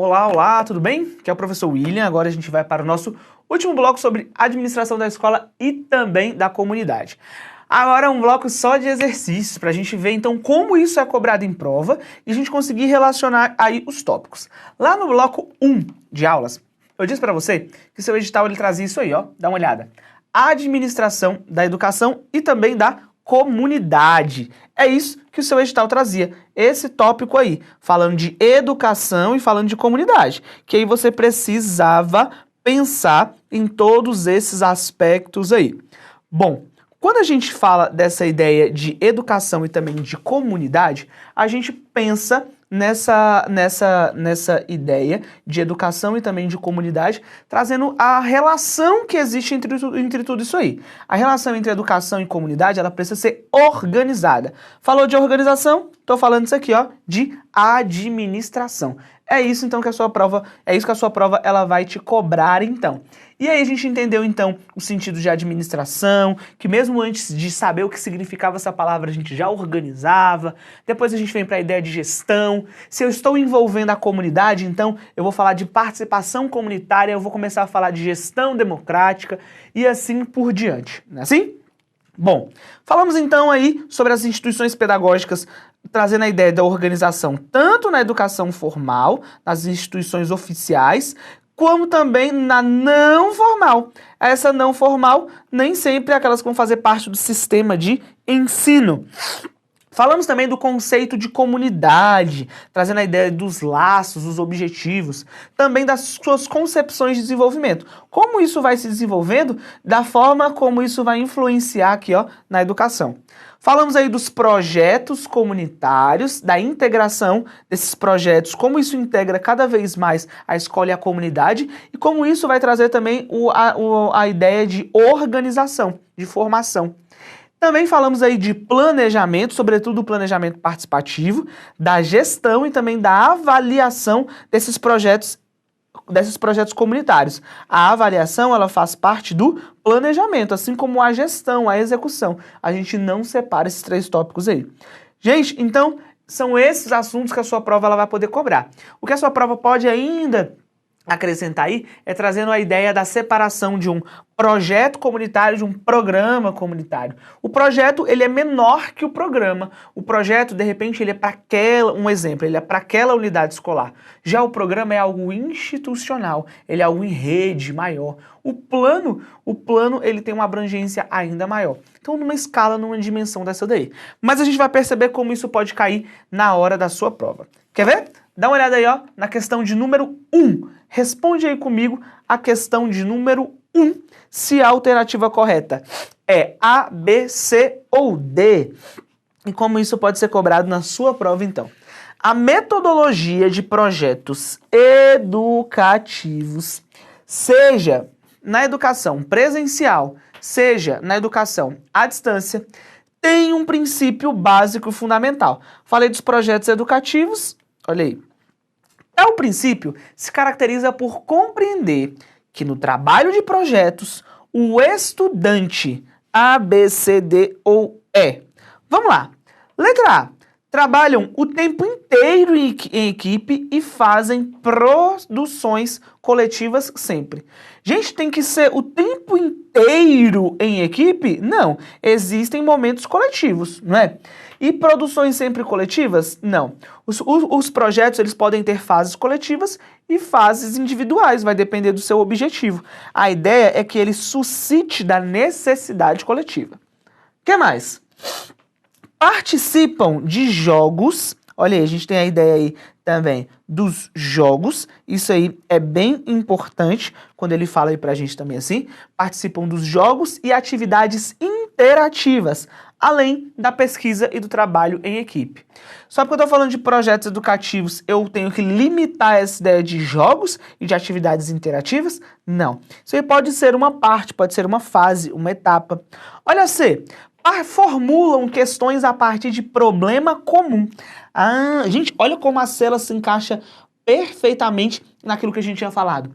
Olá, olá, tudo bem? Aqui é o professor William. Agora a gente vai para o nosso último bloco sobre administração da escola e também da comunidade. Agora é um bloco só de exercícios, para a gente ver então como isso é cobrado em prova e a gente conseguir relacionar aí os tópicos. Lá no bloco 1 de aulas, eu disse para você que o seu edital ele trazia isso aí, ó, dá uma olhada. Administração da educação e também da comunidade. É isso que o seu edital trazia, esse tópico aí, falando de educação e falando de comunidade, que aí você precisava pensar em todos esses aspectos aí. Bom, quando a gente fala dessa ideia de educação e também de comunidade, a gente pensa nessa ideia de educação e também de comunidade, trazendo a relação que existe entre tudo isso aí. A relação entre educação e comunidade, ela precisa ser organizada. Falou de organização? Tô falando isso aqui, ó, de administração. É isso então que a sua prova, ela vai te cobrar então. E aí a gente entendeu então o sentido de administração, que mesmo antes de saber o que significava essa palavra, a gente já organizava. Depois a gente vem para a ideia de gestão. Se eu estou envolvendo a comunidade, então eu vou falar de participação comunitária, eu vou começar a falar de gestão democrática e assim por diante. Não é assim? Bom, falamos então aí sobre as instituições pedagógicas, trazendo a ideia da organização tanto na educação formal, nas instituições oficiais, como também na não formal. Essa não formal nem sempre é aquelas que vão fazer parte do sistema de ensino. Falamos também do conceito de comunidade, trazendo a ideia dos laços, dos objetivos, também das suas concepções de desenvolvimento. Como isso vai se desenvolvendo, da forma como isso vai influenciar aqui, ó, na educação. Falamos aí dos projetos comunitários, da integração desses projetos, como isso integra cada vez mais a escola e a comunidade, e como isso vai trazer também a ideia de organização, de formação. Também falamos aí de planejamento, sobretudo o planejamento participativo, da gestão e também da avaliação desses projetos comunitários. A avaliação, ela faz parte do planejamento, assim como a gestão, a execução. A gente não separa esses três tópicos aí. Gente, então, são esses assuntos que a sua prova ela vai poder cobrar. O que a sua prova pode ainda acrescentar aí é trazendo a ideia da separação de um projeto comunitário de um programa comunitário. O projeto, ele é menor que o programa. O projeto, de repente, ele é para ele é para aquela unidade escolar. Já o programa é algo institucional, ele é algo em rede maior. O plano, ele tem uma abrangência ainda maior. Então, numa escala, numa dimensão dessa daí. Mas a gente vai perceber como isso pode cair na hora da sua prova. Quer ver? Dá uma olhada aí, ó, na questão de número 1. Responde aí comigo a questão de número 1, se a alternativa correta é A, B, C ou D. E como isso pode ser cobrado na sua prova, então. A metodologia de projetos educativos, seja na educação presencial, seja na educação à distância, tem um princípio básico fundamental. Falei dos projetos educativos, olha aí. Tal princípio se caracteriza por compreender que no trabalho de projetos, o estudante A, B, C, D ou E. Vamos lá. Letra A. Trabalham o tempo inteiro em equipe e fazem produções coletivas sempre. Gente, tem que ser o tempo inteiro em equipe? Não. Existem momentos coletivos, não é? E produções sempre coletivas? Não. Os projetos, eles podem ter fases coletivas e fases individuais, vai depender do seu objetivo. A ideia é que ele suscite da necessidade coletiva. O que mais? Participam de jogos, olha aí, a gente tem a ideia aí também dos jogos, isso aí é bem importante quando ele fala aí pra gente também assim, participam dos jogos e atividades interativas, além da pesquisa e do trabalho em equipe. Só porque eu tô falando de projetos educativos, eu tenho que limitar essa ideia de jogos e de atividades interativas? Não. Isso aí pode ser uma parte, pode ser uma fase, uma etapa. Olha C, formulam questões a partir de problema comum. Ah, gente, olha como a célula se encaixa perfeitamente naquilo que a gente tinha falado.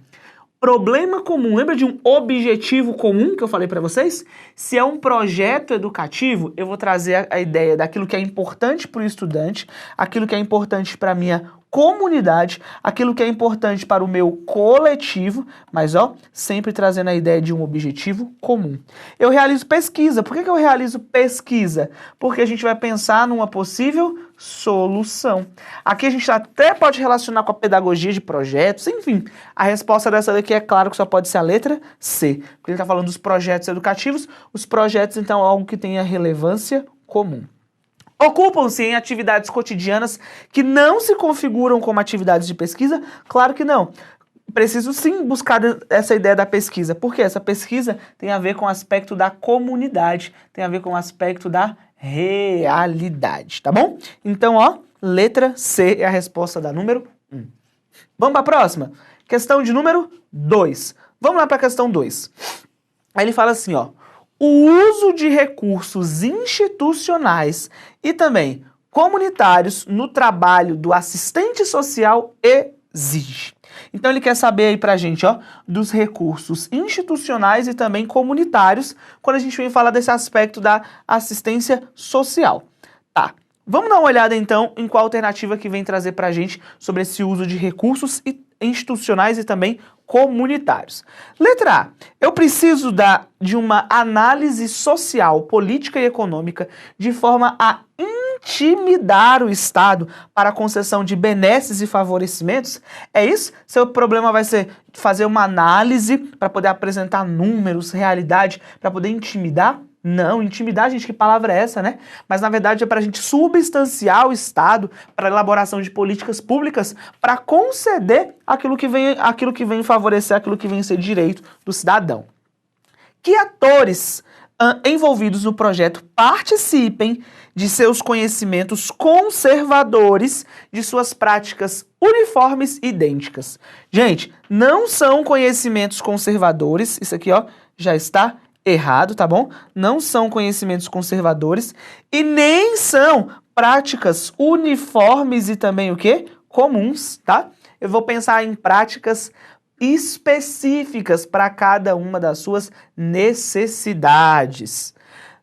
Problema comum, lembra de um objetivo comum que eu falei para vocês? Se é um projeto educativo, eu vou trazer a ideia daquilo que é importante para o estudante, aquilo que é importante para a minha comunidade, aquilo que é importante para o meu coletivo, mas sempre trazendo a ideia de um objetivo comum. Eu realizo pesquisa. Por que eu realizo pesquisa? Porque a gente vai pensar numa possível solução. Aqui a gente até pode relacionar com a pedagogia de projetos, enfim. A resposta dessa daqui é claro que só pode ser a letra C, porque ele está falando dos projetos educativos. Os projetos, então, é algo que tenha relevância comum. Ocupam-se em atividades cotidianas que não se configuram como atividades de pesquisa? Claro que não. Preciso sim buscar essa ideia da pesquisa, porque essa pesquisa tem a ver com o aspecto da comunidade, tem a ver com o aspecto da realidade, tá bom? Então, letra C é a resposta da número 1. Vamos para a próxima? Questão de número 2. Vamos lá para a questão 2. Aí ele fala assim, o uso de recursos institucionais e também comunitários no trabalho do assistente social exige. Então ele quer saber aí pra gente, dos recursos institucionais e também comunitários, quando a gente vem falar desse aspecto da assistência social. Tá, vamos dar uma olhada então em qual alternativa que vem trazer pra gente sobre esse uso de recursos institucionais e também comunitários. Letra A. Eu preciso de uma análise social, política e econômica de forma a intimidar o Estado para a concessão de benesses e favorecimentos? É isso? Seu problema vai ser fazer uma análise para poder apresentar números, realidade, para poder intimidar? Não, intimidar, gente, que palavra é essa, né? Mas na verdade é para a gente substanciar o Estado para a elaboração de políticas públicas para conceder aquilo que vem favorecer, aquilo que vem ser direito do cidadão. Que atores envolvidos no projeto participem de seus conhecimentos conservadores, de suas práticas uniformes e idênticas. Gente, não são conhecimentos conservadores, isso aqui já está errado, tá bom? Não são conhecimentos conservadores e nem são práticas uniformes e também o quê? Comuns, tá? Eu vou pensar em práticas específicas para cada uma das suas necessidades.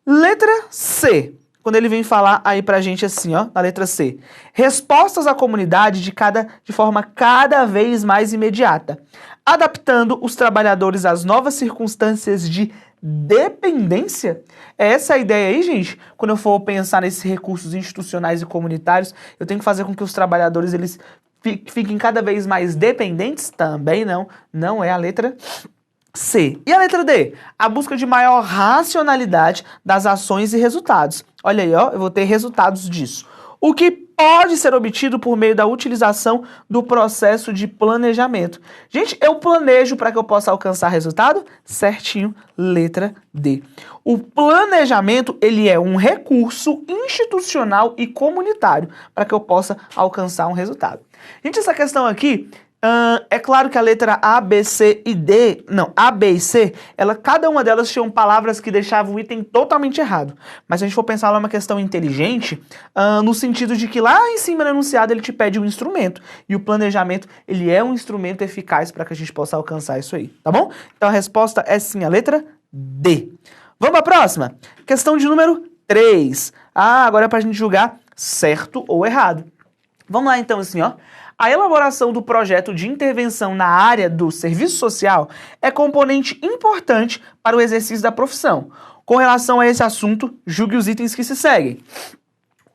Letra C. Quando ele vem falar aí pra gente assim, na letra C. Respostas à comunidade de forma cada vez mais imediata, adaptando os trabalhadores às novas circunstâncias de dependência? É essa a ideia aí, gente? Quando eu for pensar nesses recursos institucionais e comunitários, eu tenho que fazer com que os trabalhadores eles fiquem cada vez mais dependentes? Também não é a letra C. E a letra D? A busca de maior racionalidade das ações e resultados. Olha aí, eu vou ter resultados disso. O que pode ser obtido por meio da utilização do processo de planejamento. Gente, eu planejo para que eu possa alcançar resultado? Certinho, letra D. O planejamento, ele é um recurso institucional e comunitário para que eu possa alcançar um resultado. Gente, essa questão aqui, é claro que a letra A, B, C e D, A, B e C, cada uma delas tinham palavras que deixavam o item totalmente errado. Mas se a gente for pensar numa questão inteligente, no sentido de que lá em cima no enunciado ele te pede um instrumento. E o planejamento, ele é um instrumento eficaz para que a gente possa alcançar isso aí, tá bom? Então a resposta é sim a letra D. Vamos para a próxima? Questão de número 3. Agora é para a gente julgar certo ou errado. Vamos lá então assim, A elaboração do projeto de intervenção na área do serviço social é componente importante para o exercício da profissão. Com relação a esse assunto, julgue os itens que se seguem.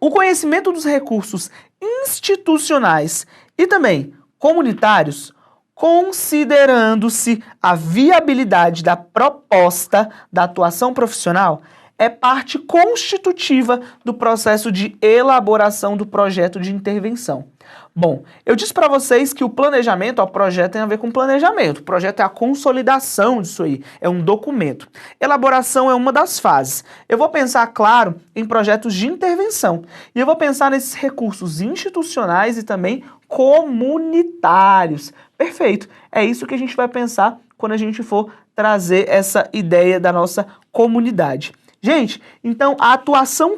O conhecimento dos recursos institucionais e também comunitários, considerando-se a viabilidade da proposta da atuação profissional, é parte constitutiva do processo de elaboração do projeto de intervenção. Bom, eu disse para vocês que o planejamento, o projeto tem a ver com planejamento. O projeto é a consolidação disso aí, é um documento. Elaboração é uma das fases. Eu vou pensar, claro, em projetos de intervenção. E eu vou pensar nesses recursos institucionais e também comunitários. Perfeito. É isso que a gente vai pensar quando a gente for trazer essa ideia da nossa comunidade. Gente, então a atuação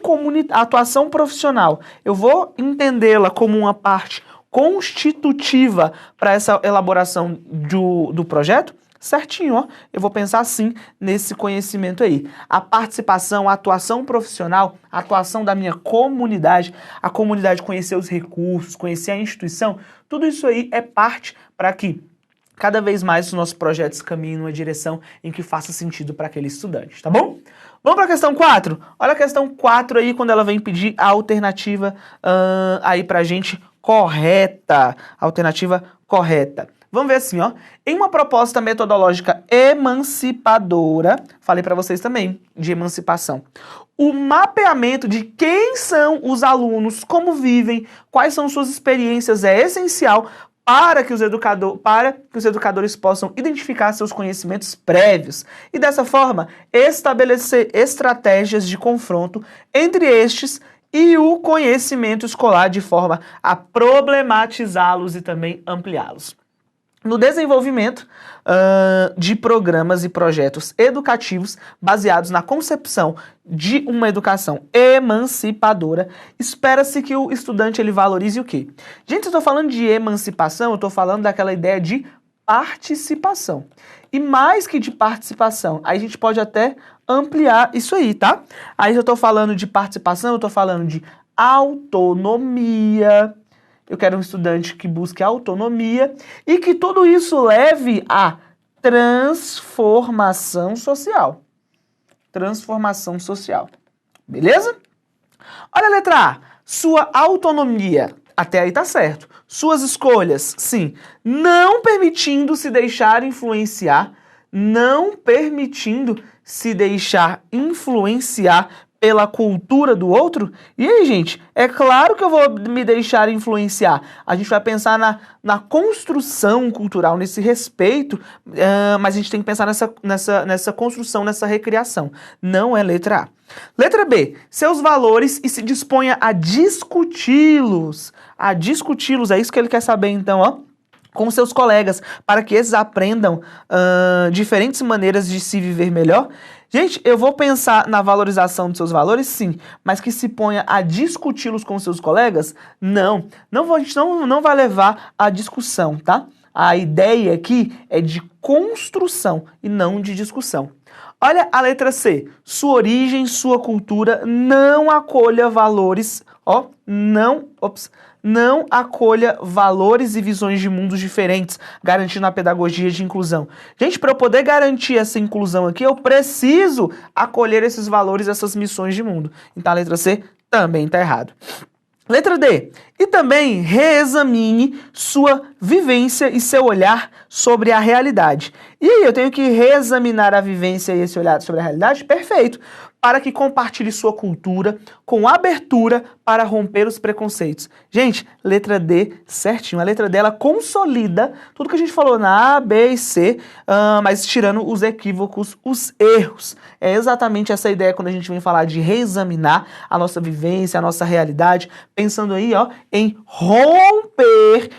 profissional, eu vou entendê-la como uma parte constitutiva para essa elaboração do projeto? certinho, ó. Eu vou pensar assim nesse conhecimento aí. A participação, a atuação profissional, a atuação da minha comunidade, a comunidade conhecer os recursos, conhecer a instituição, tudo isso aí é parte para que cada vez mais os nossos projetos caminhem numa direção em que faça sentido para aquele estudante, tá bom? Vamos para a questão 4? Olha a questão 4 aí, quando ela vem pedir a alternativa aí pra gente correta. Alternativa correta. Vamos ver assim, ó. Em uma proposta metodológica emancipadora, falei para vocês também de emancipação, o mapeamento de quem são os alunos, como vivem, quais são suas experiências é essencial para que os educadores possam identificar seus conhecimentos prévios e, dessa forma, estabelecer estratégias de confronto entre estes e o conhecimento escolar de forma a problematizá-los e também ampliá-los. No desenvolvimento de programas e projetos educativos baseados na concepção de uma educação emancipadora, espera-se que o estudante ele valorize o quê? Gente, eu estou falando de emancipação, eu estou falando daquela ideia de participação. E mais que de participação, aí a gente pode até ampliar isso aí, tá? Aí eu estou falando de participação, eu estou falando de autonomia. Eu quero um estudante que busque autonomia e que tudo isso leve à transformação social. Transformação social. Beleza? Olha a letra A. Sua autonomia. Até aí tá certo. Suas escolhas, sim. Não permitindo se deixar influenciar. Não permitindo se deixar influenciar pela cultura do outro? E aí, gente, é claro que eu vou me deixar influenciar. A gente vai pensar na construção cultural, nesse respeito, mas a gente tem que pensar nessa construção, nessa recriação. Não é letra A. Letra B, seus valores e se disponha a discuti-los. A discuti-los, é isso que ele quer saber então, ó, com seus colegas, para que eles aprendam diferentes maneiras de se viver melhor. Gente, eu vou pensar na valorização dos seus valores, sim, mas que se ponha a discuti-los com seus colegas? Não. A gente não vai levar à discussão, tá? A ideia aqui é de construção e não de discussão. Olha a letra C. Sua origem, sua cultura, não acolha valores, ó, não acolha valores e visões de mundos diferentes, garantindo a pedagogia de inclusão. Gente, para eu poder garantir essa inclusão aqui, eu preciso acolher esses valores, essas missões de mundo. Então a letra C também está errado. Letra D. E também reexamine sua vivência e seu olhar sobre a realidade. E aí, eu tenho que reexaminar a vivência e esse olhar sobre a realidade? Perfeito. Para que compartilhe sua cultura com abertura para romper os preconceitos. Gente, letra D, certinho. A letra D, ela consolida tudo que a gente falou na A, B e C, mas tirando os equívocos, os erros. É exatamente essa ideia quando a gente vem falar de reexaminar a nossa vivência, a nossa realidade, pensando aí, ó, em romper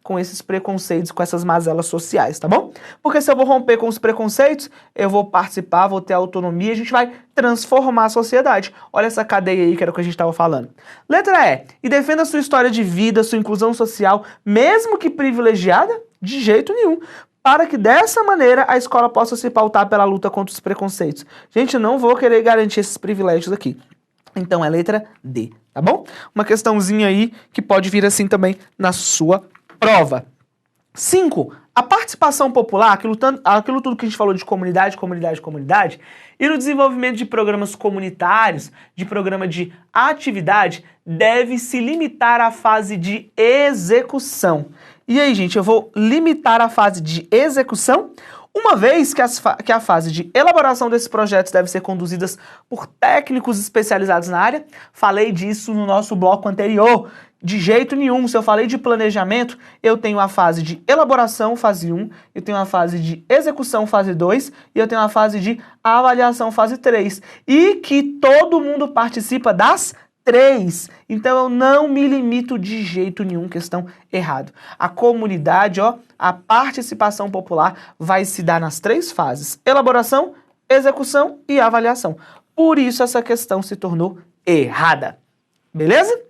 com esses preconceitos, com essas mazelas sociais, tá bom? Porque se eu vou romper com os preconceitos, eu vou participar, vou ter autonomia, a gente vai transformar a sociedade. Olha essa cadeia aí que era o que a gente estava falando. Letra E. E defenda sua história de vida, sua inclusão social, mesmo que privilegiada? De jeito nenhum. Para que dessa maneira a escola possa se pautar pela luta contra os preconceitos. Gente, eu não vou querer garantir esses privilégios aqui. Então é letra D, tá bom? Uma questãozinha aí que pode vir assim também na sua prova. 5. A participação popular, aquilo tudo que a gente falou de comunidade, e no desenvolvimento de programas comunitários, de programa de atividade, deve se limitar à fase de execução. E aí, gente, eu vou limitar a fase de execução, uma vez que a fase de elaboração desses projetos deve ser conduzidas por técnicos especializados na área. Falei disso no nosso bloco anterior. De jeito nenhum, se eu falei de planejamento, eu tenho a fase de elaboração, fase 1, eu tenho a fase de execução, fase 2, e eu tenho a fase de avaliação, fase 3. E que todo mundo participa das 3. Então eu não me limito de jeito nenhum, questão errado. A comunidade, ó, a participação popular vai se dar nas 3 fases: elaboração, execução e avaliação. Por isso essa questão se tornou errada. Beleza?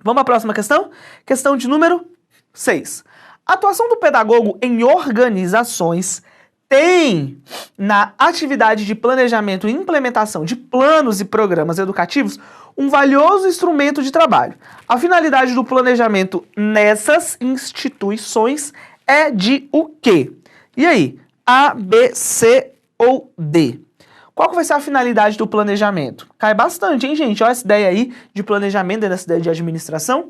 Vamos para a próxima questão? Questão de número 6. A atuação do pedagogo em organizações tem na atividade de planejamento e implementação de planos e programas educativos um valioso instrumento de trabalho. A finalidade do planejamento nessas instituições é de o quê? E aí? A, B, C ou D? Qual que vai ser a finalidade do planejamento? Cai bastante, hein, gente? Olha essa ideia aí de planejamento, essa ideia de administração.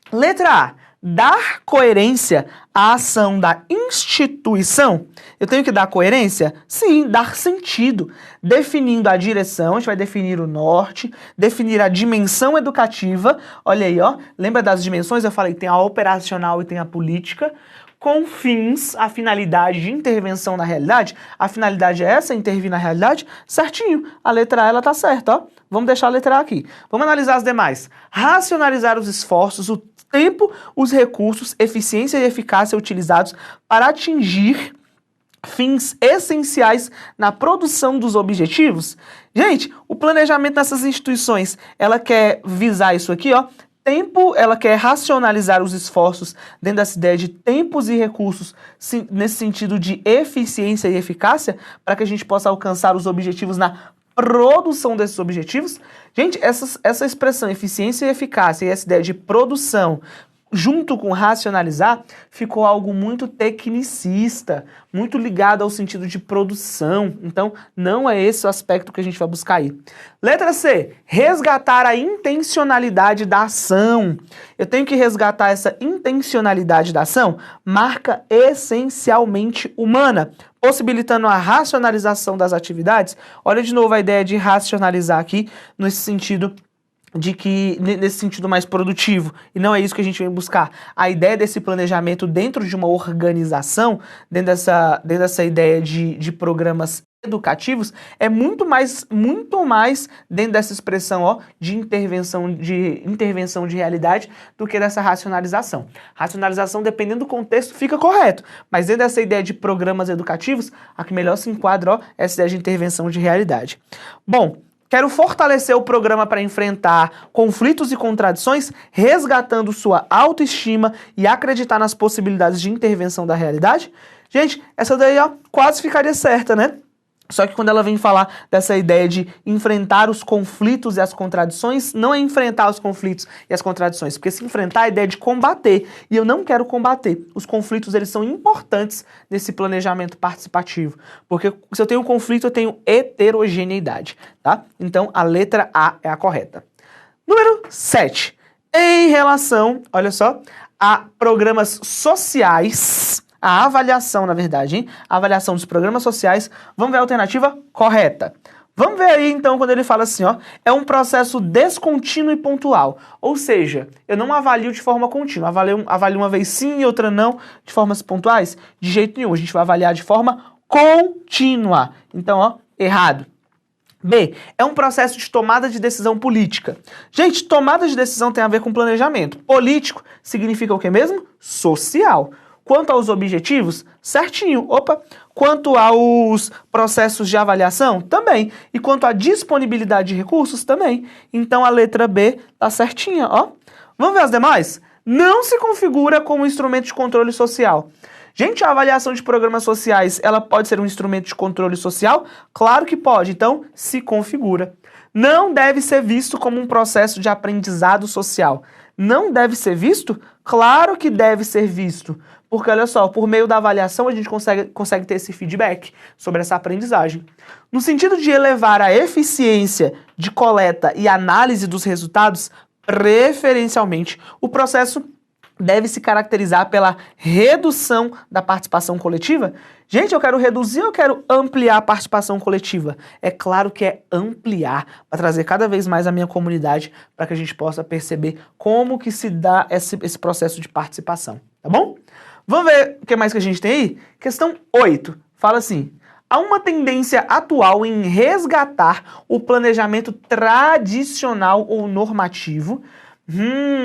Letra A. Dar coerência à ação da instituição. Eu tenho que dar coerência? Sim, dar sentido. Definindo a direção, a gente vai definir o norte, definir a dimensão educativa. Olha aí, ó. Lembra das dimensões? Eu falei que tem a operacional e tem a política. Com fins, a finalidade de intervenção na realidade. A finalidade é essa, intervir na realidade? Certinho. A letra A, ela tá certa, ó. Vamos deixar a letra A aqui. Vamos analisar as demais. Racionalizar os esforços, o tempo, os recursos, eficiência e eficácia utilizados para atingir fins essenciais na produção dos objetivos. Gente, o planejamento nessas instituições, ela quer visar isso aqui, ó. Tempo, ela quer racionalizar os esforços dentro dessa ideia de tempos e recursos, nesse sentido de eficiência e eficácia, para que a gente possa alcançar os objetivos na produção desses objetivos. Gente, essa expressão eficiência e eficácia e essa ideia de produção, junto com racionalizar, ficou algo muito tecnicista, muito ligado ao sentido de produção. Então, não é esse o aspecto que a gente vai buscar aí. Letra C. Resgatar a intencionalidade da ação. Eu tenho que resgatar essa intencionalidade da ação, marca essencialmente humana, possibilitando a racionalização das atividades. Olha de novo a ideia de racionalizar aqui, nesse sentido nesse sentido mais produtivo, e não é isso que a gente vem buscar. A ideia desse planejamento dentro de uma organização, dentro dessa ideia de programas educativos, é muito mais dentro dessa expressão, ó, de intervenção de realidade do que dessa racionalização. Racionalização, dependendo do contexto, fica correto, mas dentro dessa ideia de programas educativos, a que melhor se enquadra, ó, essa ideia de intervenção de realidade. Bom, quero fortalecer o programa para enfrentar conflitos e contradições, resgatando sua autoestima e acreditar nas possibilidades de intervenção da realidade. Gente, essa daí, ó, quase ficaria certa, né? Só que quando ela vem falar dessa ideia de enfrentar os conflitos e as contradições, não é enfrentar os conflitos e as contradições, porque se enfrentar é a ideia de combater, e eu não quero combater. Os conflitos, eles são importantes nesse planejamento participativo, porque se eu tenho um conflito, eu tenho heterogeneidade, tá? Então, a letra A é a correta. Número 7. Em relação, olha só, a programas sociais, a avaliação, na verdade, hein? A avaliação dos programas sociais, vamos ver a alternativa correta. Vamos ver aí, então, quando ele fala assim, ó, é um processo descontínuo e pontual. Ou seja, eu não avalio de forma contínua, avalio uma vez sim e outra não, de formas pontuais? De jeito nenhum, a gente vai avaliar de forma contínua. Então, ó, errado. B, é um processo de tomada de decisão política. Gente, tomada de decisão tem a ver com planejamento. Político significa o que mesmo? Social. Quanto aos objetivos, certinho. Opa! Quanto aos processos de avaliação, também. E quanto à disponibilidade de recursos, também. Então a letra B tá certinha, ó. Vamos ver as demais? Não se configura como instrumento de controle social. Gente, a avaliação de programas sociais, ela pode ser um instrumento de controle social? Claro que pode, então se configura. Não deve ser visto como um processo de aprendizado social. Não deve ser visto? Claro que deve ser visto. Porque, olha só, por meio da avaliação a gente consegue ter esse feedback sobre essa aprendizagem. No sentido de elevar a eficiência de coleta e análise dos resultados, preferencialmente, o processo deve se caracterizar pela redução da participação coletiva. Gente, eu quero reduzir ou eu quero ampliar a participação coletiva? É claro que é ampliar, para trazer cada vez mais a minha comunidade, para que a gente possa perceber como que se dá esse processo de participação, tá bom? Vamos ver o que mais que a gente tem aí? Questão 8. Fala assim: há uma tendência atual em resgatar o planejamento tradicional ou normativo.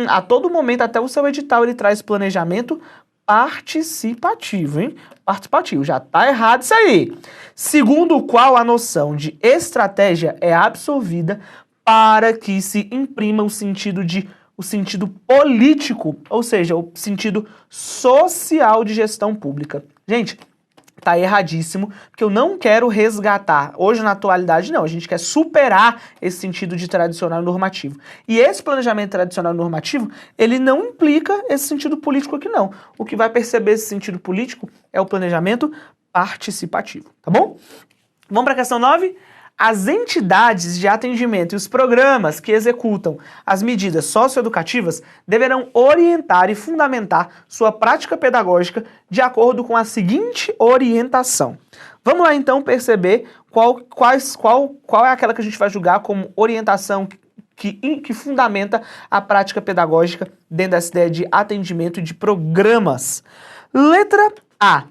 A todo momento, até o seu edital, ele traz planejamento participativo, hein? Participativo, já tá errado isso aí. Segundo o qual a noção de estratégia é absorvida para que se imprima o sentido de o sentido político, ou seja, o sentido social de gestão pública. Gente, tá erradíssimo, porque eu não quero resgatar, hoje na atualidade não, a gente quer superar esse sentido de tradicional e normativo. E esse planejamento tradicional e normativo, ele não implica esse sentido político aqui não. O que vai perceber esse sentido político é o planejamento participativo, tá bom? Vamos para a questão 9? As entidades de atendimento e os programas que executam as medidas socioeducativas deverão orientar e fundamentar sua prática pedagógica de acordo com a seguinte orientação. Vamos lá então perceber qual é aquela que a gente vai julgar como orientação que fundamenta a prática pedagógica dentro dessa ideia de atendimento e de programas. Letra A.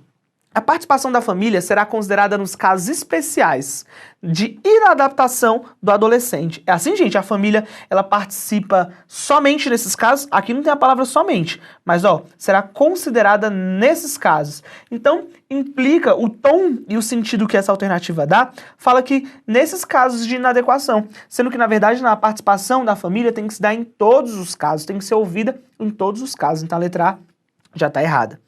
A participação da família será considerada nos casos especiais de inadaptação do adolescente. É assim, gente, a família, ela participa somente nesses casos, aqui não tem a palavra somente, mas, será considerada nesses casos. Então, implica o tom e o sentido que essa alternativa dá, fala que nesses casos de inadequação, sendo que, na verdade, a participação da família tem que se dar em todos os casos, tem que ser ouvida em todos os casos. Então, a letra A já está errada.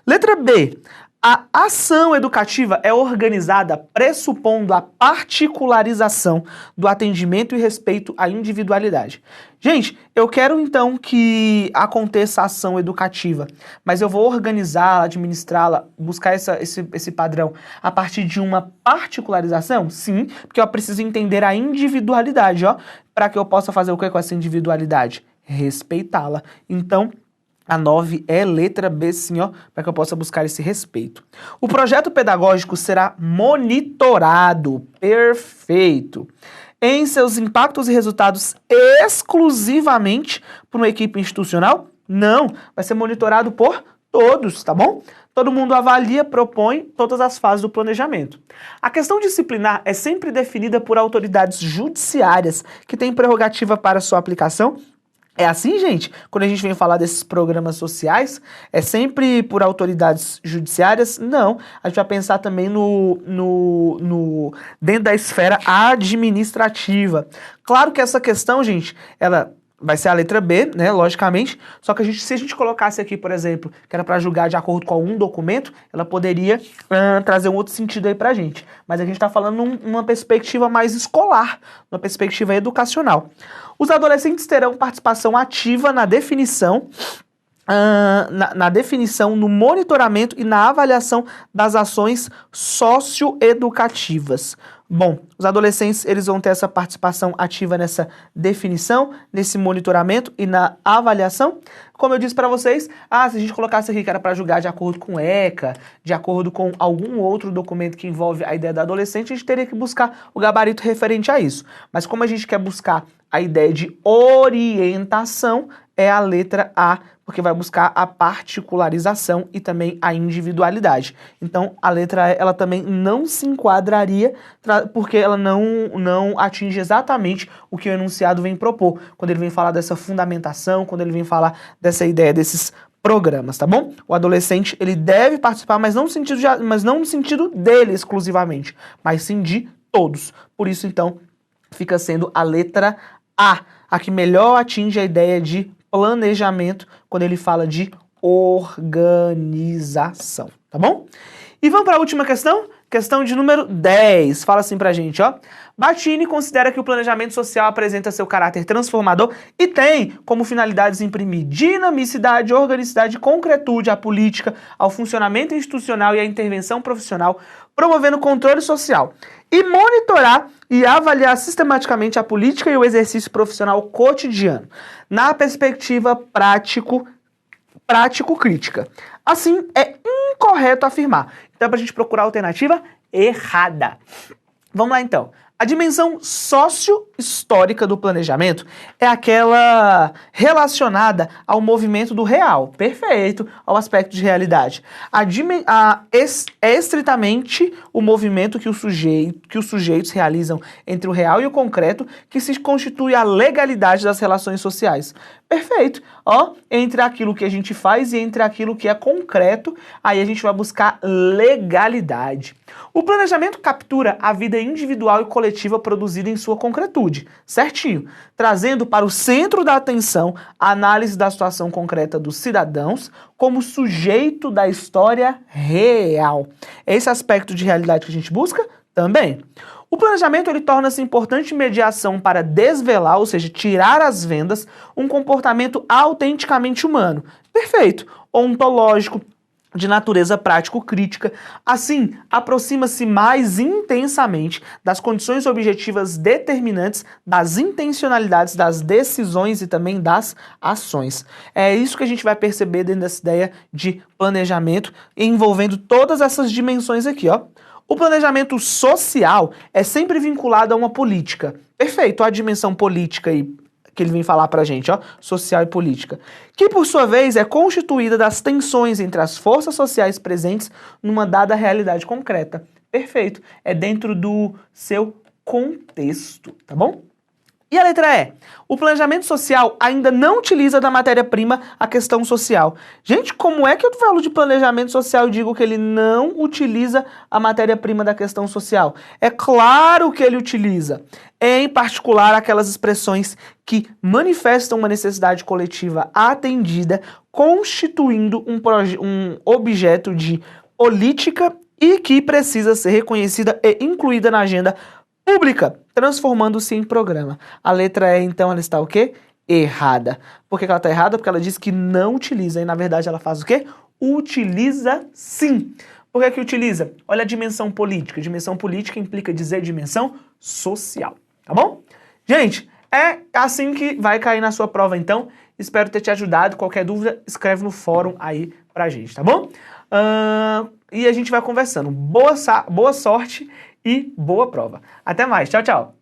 Letra B. A ação educativa é organizada pressupondo a particularização do atendimento e respeito à individualidade. Gente, eu quero então que aconteça a ação educativa, mas eu vou organizá-la, administrá-la, buscar esse padrão a partir de uma particularização? Sim, porque eu preciso entender a individualidade, para que eu possa fazer o que com essa individualidade? Respeitá-la. Então, a 9 é letra B, sim, para que eu possa buscar esse respeito. O projeto pedagógico será monitorado, perfeito, em seus impactos e resultados exclusivamente por uma equipe institucional? Não, vai ser monitorado por todos, tá bom? Todo mundo avalia, propõe todas as fases do planejamento. A questão disciplinar é sempre definida por autoridades judiciárias que têm prerrogativa para sua aplicação. É assim, gente? Quando a gente vem falar desses programas sociais, é sempre por autoridades judiciárias? Não. A gente vai pensar também dentro da esfera administrativa. Claro que essa questão, gente, ela vai ser a letra B, né, logicamente, só que se a gente colocasse aqui, por exemplo, que era para julgar de acordo com algum documento, ela poderia trazer um outro sentido aí pra gente. Mas a gente está falando numa perspectiva mais escolar, numa perspectiva educacional. Os adolescentes terão participação ativa na definição, no monitoramento e na avaliação das ações socioeducativas. Bom, os adolescentes, eles vão ter essa participação ativa nessa definição, nesse monitoramento e na avaliação. Como eu disse para vocês, se a gente colocasse aqui que era para julgar de acordo com o ECA, de acordo com algum outro documento que envolve a ideia da adolescente, a gente teria que buscar o gabarito referente a isso. Mas como a gente quer buscar a ideia de orientação, é a letra A, porque vai buscar a particularização e também a individualidade. Então, a letra A, ela também não se enquadraria, porque ela não atinge exatamente o que o enunciado vem propor, quando ele vem falar dessa fundamentação, quando ele vem falar dessa ideia desses programas, tá bom? O adolescente, ele deve participar, mas não no sentido dele exclusivamente, mas sim de todos. Por isso, então, fica sendo a letra A que melhor atinge a ideia de planejamento quando ele fala de organização, tá bom? E vamos para a última questão? Questão de número 10. Fala assim pra gente, Battini considera que o planejamento social apresenta seu caráter transformador e tem como finalidades imprimir dinamicidade, organicidade e concretude à política, ao funcionamento institucional e à intervenção profissional, promovendo controle social e monitorar e avaliar sistematicamente a política e o exercício profissional cotidiano, na perspectiva prático-crítica. Assim, é incorreto afirmar. Então, para a gente procurar a alternativa errada. Vamos lá, então. A dimensão sócio-histórica do planejamento é aquela relacionada ao movimento do real, perfeito, ao aspecto de realidade. É estritamente o movimento que os sujeitos realizam entre o real e o concreto que se constitui a legalidade das relações sociais. Perfeito. Entre aquilo que a gente faz e entre aquilo que é concreto, aí a gente vai buscar legalidade. O planejamento captura a vida individual e coletiva coletiva produzida em sua concretude, certinho, trazendo para o centro da atenção a análise da situação concreta dos cidadãos como sujeito da história real. É esse aspecto de realidade que a gente busca? Também. O planejamento ele torna-se importante mediação para desvelar, ou seja, tirar às vendas, um comportamento autenticamente humano. Perfeito. Ontológico, de natureza prático-crítica. Assim, aproxima-se mais intensamente das condições objetivas determinantes, das intencionalidades, das decisões e também das ações. É isso que a gente vai perceber dentro dessa ideia de planejamento, envolvendo todas essas dimensões aqui, ó. O planejamento social é sempre vinculado a uma política. Perfeito, a dimensão política aí que ele vem falar pra gente, ó, social e política, que por sua vez é constituída das tensões entre as forças sociais presentes numa dada realidade concreta. Perfeito, é dentro do seu contexto, tá bom? E a letra E? O planejamento social ainda não utiliza da matéria-prima a questão social. Gente, como é que eu falo de planejamento social e digo que ele não utiliza a matéria-prima da questão social? É claro que ele utiliza. Em particular, aquelas expressões que manifestam uma necessidade coletiva atendida, constituindo um objeto de política e que precisa ser reconhecida e incluída na agenda pública, transformando-se em programa. A letra E, então, ela está o quê? Errada. Por que ela está errada? Porque ela diz que não utiliza, e na verdade ela faz o quê? Utiliza sim. Por que que utiliza? Olha a dimensão política. Dimensão política implica dizer dimensão social, tá bom? Gente, é assim que vai cair na sua prova, então. Espero ter te ajudado. Qualquer dúvida, escreve no fórum aí pra gente, tá bom? E a gente vai conversando. Boa sorte e boa prova. Até mais. Tchau, tchau.